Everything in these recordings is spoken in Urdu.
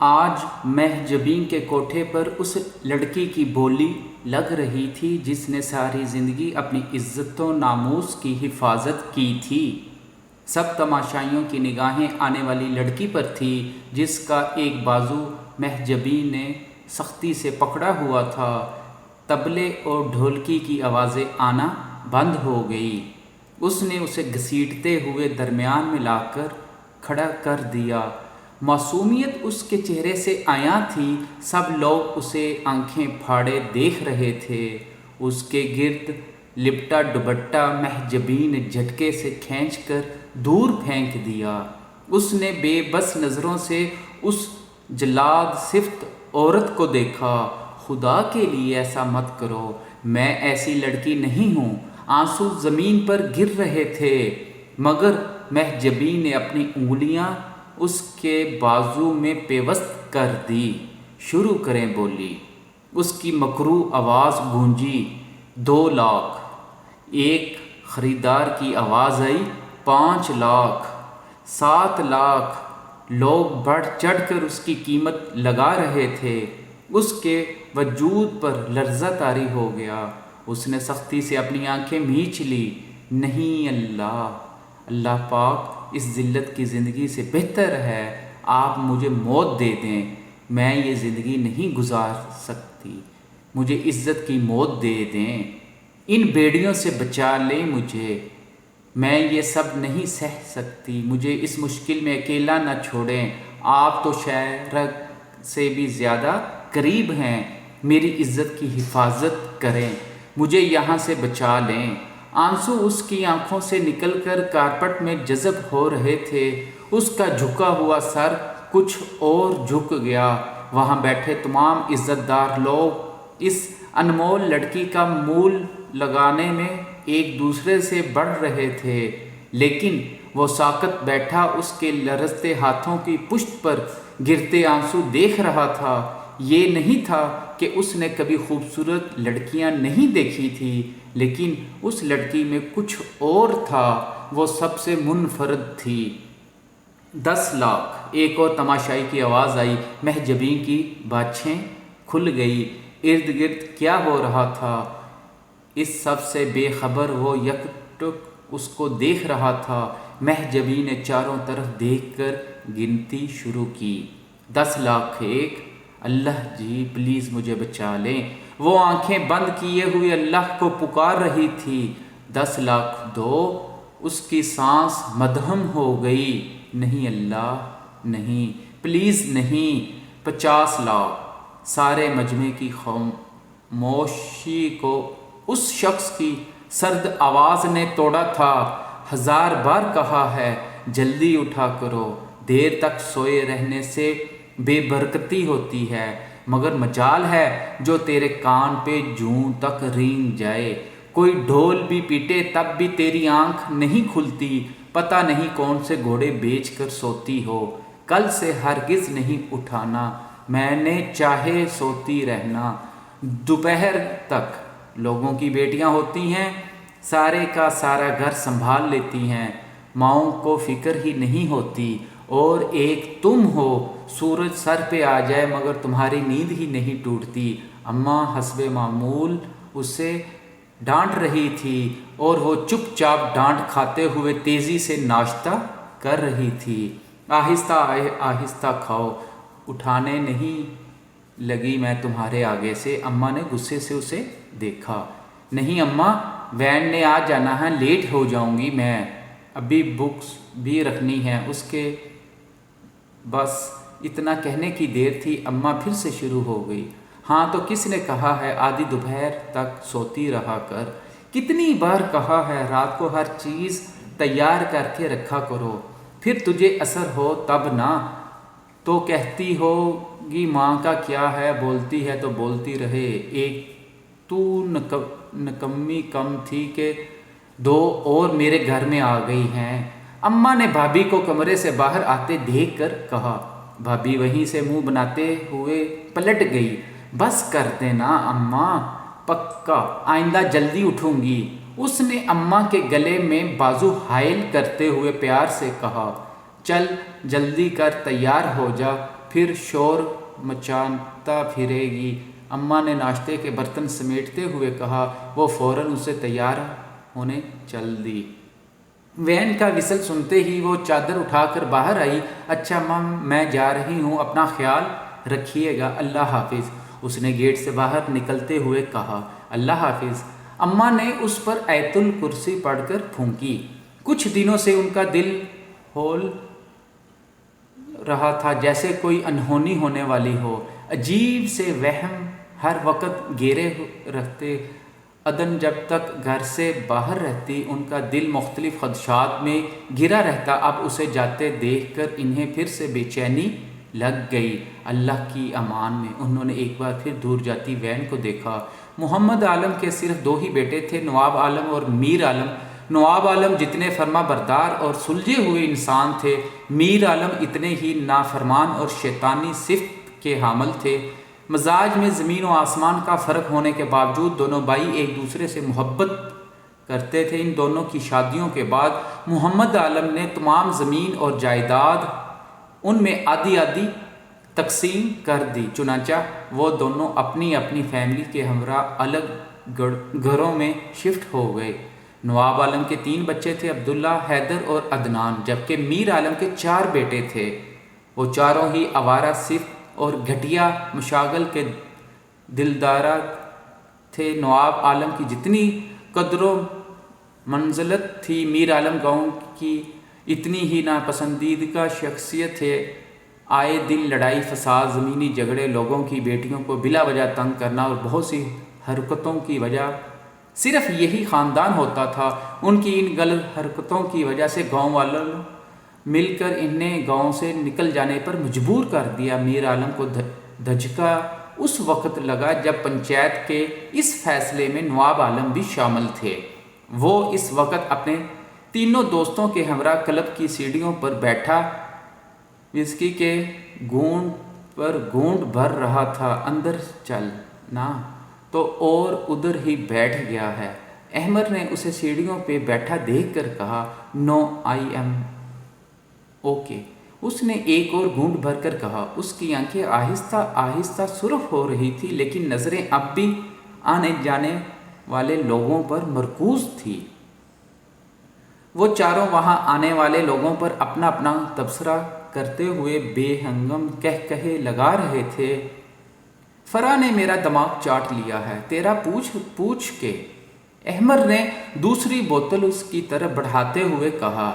آج محجبین کے کوٹھے پر اس لڑکی کی بولی لگ رہی تھی جس نے ساری زندگی اپنی عزت و ناموس کی حفاظت کی تھی۔ سب تماشائیوں کی نگاہیں آنے والی لڑکی پر تھی جس کا ایک بازو محجبین نے سختی سے پکڑا ہوا تھا۔ طبلے اور ڈھولکی کی آوازیں آنا بند ہو گئی۔ اس نے اسے گھسیٹتے ہوئے درمیان میں لا کر کھڑا کر دیا۔ معصومیت اس کے چہرے سے عیاں تھی، سب لوگ اسے آنکھیں پھاڑے دیکھ رہے تھے۔ اس کے گرد لپٹا دوپٹہ محجبین نے جھٹکے سے کھینچ کر دور پھینک دیا۔ اس نے بے بس نظروں سے اس جلاد صفت عورت کو دیکھا۔ خدا کے لیے ایسا مت کرو، میں ایسی لڑکی نہیں ہوں۔ آنسو زمین پر گر رہے تھے، مگر محجبین نے اپنی انگلیاں اس کے بازو میں پیوست کر دی۔ شروع کریں بولی۔ اس کی مکروہ آواز گونجی۔ 2 لاکھ۔ ایک خریدار کی آواز آئی۔ 5 لاکھ۔ 7 لاکھ۔ لوگ بڑھ چڑھ کر اس کی قیمت لگا رہے تھے۔ اس کے وجود پر لرزہ طاری ہو گیا۔ اس نے سختی سے اپنی آنکھیں مینچ لی۔ نہیں اللہ پاک، اس ذلت کی زندگی سے بہتر ہے آپ مجھے موت دے دیں، میں یہ زندگی نہیں گزار سکتی، مجھے عزت کی موت دے دیں، ان بیڑیوں سے بچا لیں مجھے، میں یہ سب نہیں سہ سکتی، مجھے اس مشکل میں اکیلا نہ چھوڑیں، آپ تو شہرک سے بھی زیادہ قریب ہیں، میری عزت کی حفاظت کریں، مجھے یہاں سے بچا لیں۔ آنسو اس کی آنکھوں سے نکل کر کارپٹ میں جذب ہو رہے تھے۔ اس کا جھکا ہوا سر کچھ اور جھک گیا۔ وہاں بیٹھے تمام عزت دار لوگ اس انمول لڑکی کا مول لگانے میں ایک دوسرے سے بڑھ رہے تھے، لیکن وہ ساکت بیٹھا اس کے لرزتے ہاتھوں کی پشت پر گرتے آنسو دیکھ رہا تھا۔ یہ نہیں تھا کہ اس نے کبھی خوبصورت لڑکیاں نہیں دیکھی تھی، لیکن اس لڑکی میں کچھ اور تھا، وہ سب سے منفرد تھی۔ 10 لاکھ۔ ایک اور تماشائی کی آواز آئی۔ محجبین کی باچھیں کھل گئی۔ ارد گرد کیا ہو رہا تھا اس سب سے بے خبر وہ یکٹک اس کو دیکھ رہا تھا۔ محجبین نے چاروں طرف دیکھ کر گنتی شروع کی۔ 10 لاکھ 1۔ اللہ جی پلیز مجھے بچا لیں۔ وہ آنکھیں بند کیے ہوئے اللہ کو پکار رہی تھی۔ 10 لاکھ 2۔ اس کی سانس مدھم ہو گئی۔ نہیں اللہ نہیں، پلیز نہیں۔ 50 لاکھ۔ سارے مجمع کی خاموشی کو اس شخص کی سرد آواز نے توڑا تھا۔ 1000 بار کہا ہے جلدی اٹھا کرو، دیر تک سوئے رہنے سے بے برکتی ہوتی ہے، مگر مجال ہے جو تیرے کان پہ جوں تک رینگ جائے، کوئی ڈھول بھی پیٹے تب بھی تیری آنکھ نہیں کھلتی، پتہ نہیں کون سے گھوڑے بیچ کر سوتی ہو، کل سے ہرگز نہیں اٹھانا، میں نے چاہے سوتی رہنا دوپہر تک۔ لوگوں کی بیٹیاں ہوتی ہیں، سارے کا سارا گھر سنبھال لیتی ہیں، ماؤں کو فکر ہی نہیں ہوتی، اور ایک تم ہو، سورج سر پہ آ جائے مگر تمہاری نیند ہی نہیں ٹوٹتی۔ اماں حسب معمول اسے ڈانٹ رہی تھی اور وہ چپ چاپ ڈانٹ کھاتے ہوئے تیزی سے ناشتہ کر رہی تھی۔ آہستہ آہستہ کھاؤ، اٹھانے نہیں لگی میں تمہارے آگے سے، اماں نے غصے سے اسے دیکھا۔ نہیں اماں، وین نے آ جانا ہے، لیٹ ہو جاؤں گی میں، ابھی بکس بھی رکھنی ہے اس کے۔ بس اتنا کہنے کی دیر تھی، اماں پھر سے شروع ہو گئی۔ ہاں تو کس نے کہا ہے آدھی دوپہر تک سوتی رہا کر، کتنی بار کہا ہے رات کو ہر چیز تیار کر کے رکھا کرو، پھر تجھے اثر ہو تب نا، تو کہتی ہوگی ماں کا کیا ہے، بولتی ہے تو بولتی رہے، ایک تو نکمی کم تھی کہ 2 اور میرے گھر میں آ گئی ہیں۔ اماں نے بھابھی کو کمرے سے باہر آتے دیکھ کر کہا۔ بھابھی وہیں سے منہ بناتے ہوئے پلٹ گئی۔ بس کر دینا اماں، پکا آئندہ جلدی اٹھوں گی، اس نے اماں کے گلے میں بازو حائل کرتے ہوئے پیار سے کہا۔ چل جلدی کر، تیار ہو جا، پھر شور مچاتا پھرے گی۔ اماں نے ناشتے کے برتن سمیٹتے ہوئے کہا۔ وہ فوراً اسے تیار ہونے چل دی۔ وین کا وصل سنتے ہی وہ چادر اٹھا کر باہر آئی۔ اچھا اماں، میں جا رہی ہوں، اپنا خیال رکھیے گا، اللہ حافظ، اس نے گیٹ سے باہر نکلتے ہوئے کہا۔ اللہ حافظ۔ اماں نے اس پر آیت الکرسی پڑھ کر پھونکی۔ کچھ دنوں سے ان کا دل ہول رہا تھا جیسے کوئی انہونی ہونے والی ہو۔ عجیب سے وہم ہر وقت گھیرے رکھتے۔ عدن جب تک گھر سے باہر رہتی ان کا دل مختلف خدشات میں گھرا رہتا۔ اب اسے جاتے دیکھ کر انہیں پھر سے بے چینی لگ گئی۔ اللہ کی امان میں انہوں نے ایک بار پھر دور جاتی وین کو دیکھا۔ محمد عالم کے صرف 2 ہی بیٹے تھے، نواب عالم اور میر عالم۔ نواب عالم جتنے فرما بردار اور سلجھے ہوئے انسان تھے، میر عالم اتنے ہی نافرمان اور شیطانی صفت کے حامل تھے۔ مزاج میں زمین و آسمان کا فرق ہونے کے باوجود دونوں بھائی ایک دوسرے سے محبت کرتے تھے۔ ان دونوں کی شادیوں کے بعد محمد عالم نے تمام زمین اور جائیداد ان میں آدھی آدھی تقسیم کر دی، چنانچہ وہ دونوں اپنی اپنی فیملی کے ہمراہ الگ گھروں میں شفٹ ہو گئے۔ نواب عالم کے 3 بچے تھے، عبداللہ، حیدر اور عدنان، جبکہ میر عالم کے 4 بیٹے تھے۔ وہ چاروں ہی آوارہ صفت اور گھٹیا مشاغل کے دلدارہ تھے۔ نواب عالم کی جتنی قدر و منزلت تھی، میر عالم گاؤں کی اتنی ہی ناپسندیدہ شخصیت تھے۔ آئے دن لڑائی فساد، زمینی جھگڑے، لوگوں کی بیٹیوں کو بلا وجہ تنگ کرنا اور بہت سی حرکتوں کی وجہ صرف یہی خاندان ہوتا تھا۔ ان کی ان غلط حرکتوں کی وجہ سے گاؤں والوں مل کر انہیں گاؤں سے نکل جانے پر مجبور کر دیا۔ میر عالم کو دھچکا اس وقت لگا جب پنچایت کے اس فیصلے میں نواب عالم بھی شامل تھے۔ وہ اس وقت اپنے 3 دوستوں کے ہمراہ کلب کی سیڑھیوں پر بیٹھا وسکی کے گھونٹ پر گھونٹ بھر رہا تھا۔ اندر چلنا تو اور ادھر ہی بیٹھ گیا ہے۔ احمد نے اسے سیڑھیوں پہ بیٹھا دیکھ کر کہا، نو آئی ایم اوکے۔ اس نے ایک اور گھونٹ بھر کر کہا۔ اس کی آنکھیں آہستہ آہستہ سرخ ہو رہی تھی، لیکن نظریں اب بھی آنے جانے والے لوگوں پر مرکوز تھی۔ وہ چاروں وہاں آنے والے لوگوں پر اپنا اپنا تبصرہ کرتے ہوئے بے ہنگم کہے لگا رہے تھے۔ فرا نے میرا دماغ چاٹ لیا ہے، تیرا پوچھ کے۔ احمد نے دوسری بوتل اس کی طرف بڑھاتے ہوئے کہا،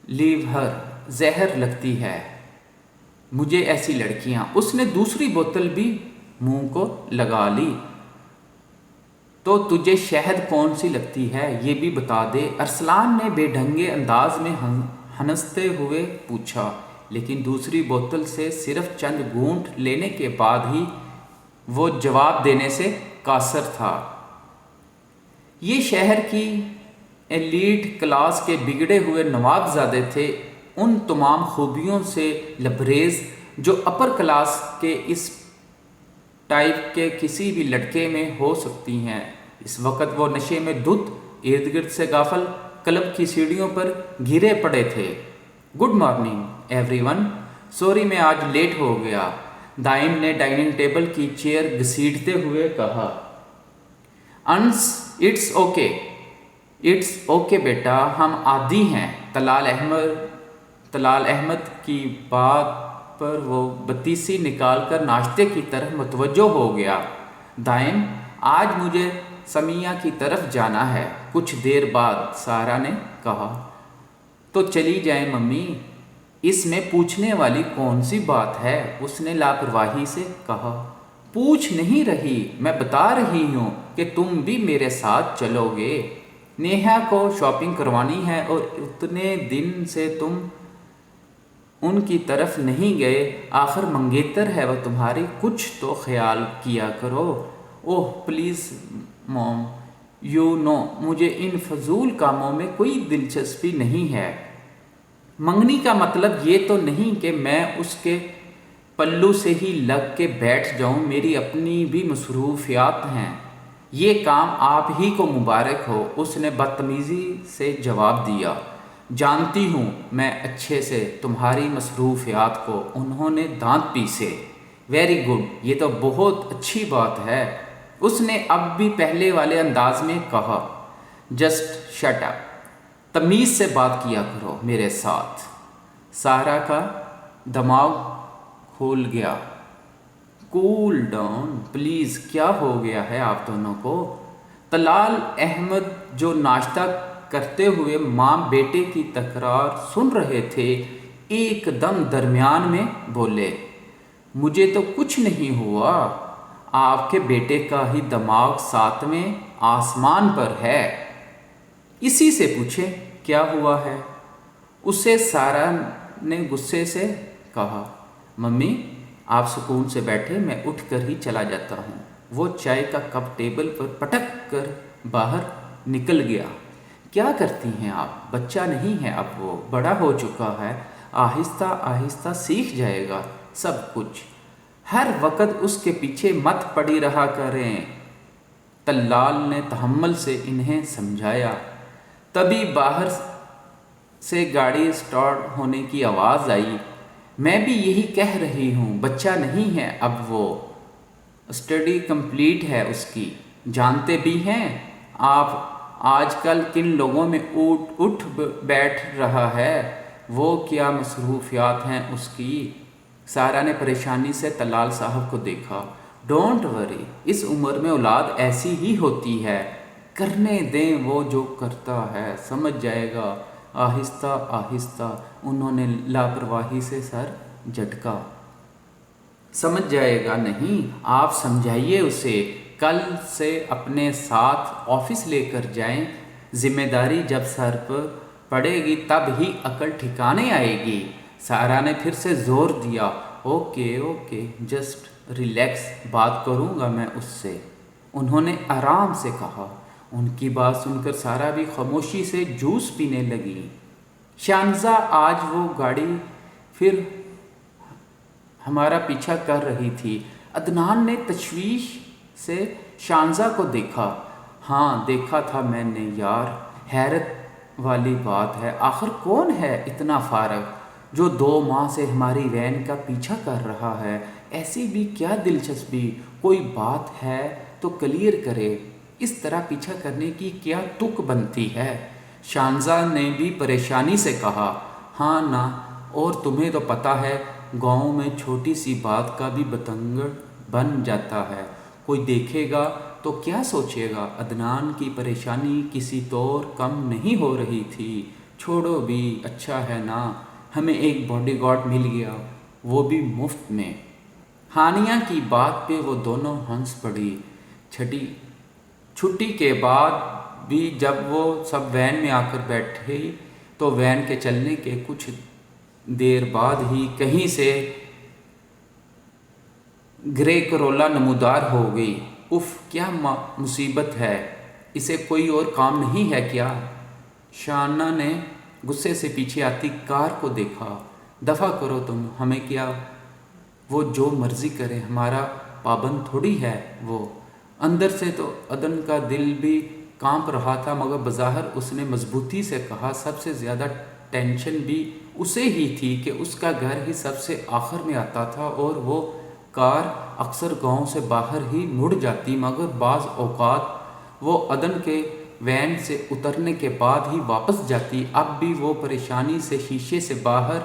لیو ہر، زہر لگتی ہے مجھے ایسی لڑکیاں۔ اس نے دوسری بوتل بھی منہ کو لگا لی۔ تو تجھے شہد کون سی لگتی ہے یہ بھی بتا دے، ارسلان نے بے ڈھنگے انداز میں ہنستے ہوئے پوچھا، لیکن دوسری بوتل سے صرف چند گھونٹ لینے کے بعد ہی وہ جواب دینے سے قاصر تھا۔ یہ شہر کی ایلیٹ کلاس کے بگڑے ہوئے نوابزادے تھے، ان تمام خوبیوں سے لبریز جو اپر کلاس کے اس ٹائپ کے کسی بھی لڑکے میں ہو سکتی ہیں۔ اس وقت وہ نشے میں دھت، ارد گرد سے غافل، کلب کی سیڑھیوں پر گرے پڑے تھے۔ Good morning every one, sorry میں آج لیٹ ہو گیا، دائم نے ڈائننگ ٹیبل کی چیئر گھسیٹتے ہوئے کہا۔ انس اٹس اوکے، اٹس اوکے بیٹا، ہم عادی ہیں۔ طلال احمد کی بات پر وہ بتیسی نکال کر ناشتے کی طرف متوجہ ہو گیا۔ دائم، آج مجھے سمیہ کی طرف جانا ہے، کچھ دیر بعد، سارا نے کہا۔ تو چلی جائیں ممی، اس میں پوچھنے والی کون سی بات ہے، اس نے لاپرواہی سے کہا۔ پوچھ نہیں رہی، میں بتا رہی ہوں کہ تم بھی میرے ساتھ چلو گے۔ نیہا کو شاپنگ کروانی ہے اور اتنے دن سے تم ان کی طرف نہیں گئے، آخر منگیتر ہے وہ تمہاری، کچھ تو خیال کیا کرو۔ اوہ پلیز موم، یو نو مجھے ان فضول کاموں میں کوئی دلچسپی نہیں ہے۔ منگنی کا مطلب یہ تو نہیں کہ میں اس کے پلو سے ہی لگ کے بیٹھ جاؤں، میری اپنی بھی مصروفیات ہیں۔ یہ کام آپ ہی کو مبارک ہو، اس نے بدتمیزی سے جواب دیا۔ جانتی ہوں میں اچھے سے تمہاری مصروفیات کو۔ انہوں نے دانت پیسے۔ ویری گڈ، یہ تو بہت اچھی بات ہے، اس نے اب بھی پہلے والے انداز میں کہا۔ جسٹ شٹ اپ، تمیز سے بات کیا کرو میرے ساتھ۔ سارا کا دماغ کھول گیا۔ کول ڈاؤن پلیز، کیا ہو گیا ہے آپ دونوں کو؟ طلال احمد جو ناشتہ کرتے ہوئے ماں بیٹے کی تکرار سن رہے تھے، ایک دم درمیان میں بولے، مجھے تو کچھ نہیں ہوا، آپ کے بیٹے کا ہی دماغ ساتویں آسمان پر ہے، اسی سے پوچھیں کیا ہوا ہے؟ اسے سارا نے غصے سے کہا۔ ممی آپ سکون سے بیٹھے، میں اٹھ کر ہی چلا جاتا ہوں۔ وہ چائے کا کپ ٹیبل پر پٹک کر باہر نکل گیا۔ کیا کرتی ہیں آپ؟ بچہ نہیں ہے اب، وہ بڑا ہو چکا ہے، آہستہ آہستہ سیکھ جائے گا سب کچھ، ہر وقت اس کے پیچھے مت پڑی رہا کریں۔ طلال نے تحمل سے انہیں سمجھایا۔ تبھی باہر سے گاڑی سٹارٹ ہونے کی آواز آئی۔ میں بھی یہی کہہ رہی ہوں، بچہ نہیں ہے اب، وہ اسٹڈی کمپلیٹ ہے اس کی۔ جانتے بھی ہیں آپ آج کل کن لوگوں میں اٹھ بیٹھ رہا ہے، وہ کیا مصروفیات ہیں اس کی۔ سارا نے پریشانی سے طلال صاحب کو دیکھا۔ ڈونٹ وری، اس عمر میں اولاد ایسی ہی ہوتی ہے، کرنے دیں، وہ جو کرتا ہے سمجھ جائے گا۔ آہستہ آہستہ انہوں نے لاپرواہی سے سر جھٹکا۔ سمجھ جائے گا نہیں، آپ سمجھائیے اسے، کل سے اپنے ساتھ آفس لے کر جائیں، ذمہ داری جب سر پر پڑے گی تب ہی عقل ٹھکانے آئے گی۔ سارا نے پھر سے زور دیا۔ اوکے اوکے، جسٹ ریلیکس، بات کروں گا میں اس سے، انہوں نے آرام سے کہا۔ ان کی بات سن کر سارا بھی خاموشی سے جوس پینے لگی۔ شانزا آج وہ گاڑی پھر ہمارا پیچھا کر رہی تھی۔ عدنان نے تشویش سے شانزا کو دیکھا۔ ہاں دیکھا تھا میں نے یار، حیرت والی بات ہے، آخر کون ہے اتنا فارغ جو 2 ماہ سے ہماری وین کا پیچھا کر رہا ہے؟ ایسی بھی کیا دلچسپی؟ کوئی بات ہے تو کلیئر کرے، اس طرح پیچھا کرنے کی کیا تک بنتی ہے؟ شانزا نے بھی پریشانی سے کہا۔ ہاں نا، اور تمہیں تو پتہ ہے گاؤں میں چھوٹی سی بات کا بھی بتنگڑ بن جاتا ہے، کوئی دیکھے گا تو کیا سوچے گا؟ عدنان کی پریشانی کسی طور کم نہیں ہو رہی تھی۔ چھوڑو بھی، اچھا ہے نا، ہمیں ایک باڈی گارڈ مل گیا، وہ بھی مفت میں۔ ہانیہ کی بات پہ وہ دونوں ہنس پڑی۔ چھٹی کے بعد بھی جب وہ سب وین میں آ کر بیٹھے تو وین کے چلنے کے کچھ دیر بعد ہی کہیں سے گرے کرولا نمودار ہو گئی۔ اف، کیا مصیبت ہے، اسے کوئی اور کام نہیں ہے کیا؟ شانہ نے غصے سے پیچھے آتی کار کو دیکھا۔ دفع کرو تم، ہمیں کیا، وہ جو مرضی کرے، ہمارا پابند تھوڑی ہے وہ۔ اندر سے تو عدن کا دل بھی کانپ رہا تھا، مگر بظاہر اس نے مضبوطی سے کہا۔ سب سے زیادہ ٹینشن بھی اسے ہی تھی کہ اس کا گھر ہی سب سے آخر میں آتا تھا اور وہ کار اکثر گاؤں سے باہر ہی مڑ جاتی، مگر بعض اوقات وہ عدن کے وین سے اترنے کے بعد ہی واپس جاتی۔ اب بھی وہ پریشانی سے شیشے سے باہر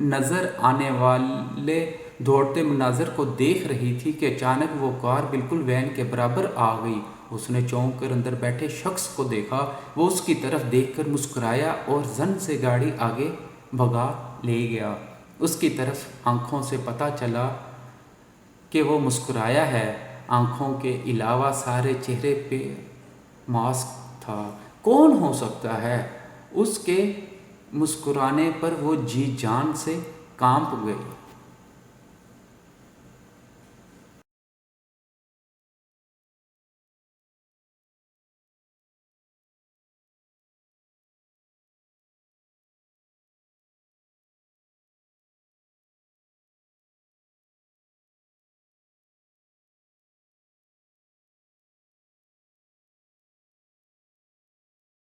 نظر آنے والے دوڑتے مناظر کو دیکھ رہی تھی کہ اچانک وہ کار بالکل وین کے برابر آ گئی۔ اس نے چونک کر اندر بیٹھے شخص کو دیکھا، وہ اس کی طرف دیکھ کر مسکرایا اور زن سے گاڑی آگے بھگا لے گیا۔ اس کی طرف آنکھوں سے پتہ چلا کہ وہ مسکرایا ہے، آنکھوں کے علاوہ سارے چہرے پہ ماسک تھا۔ کون ہو سکتا ہے؟ اس کے مسکرانے پر وہ جی جان سے کانپ گئی۔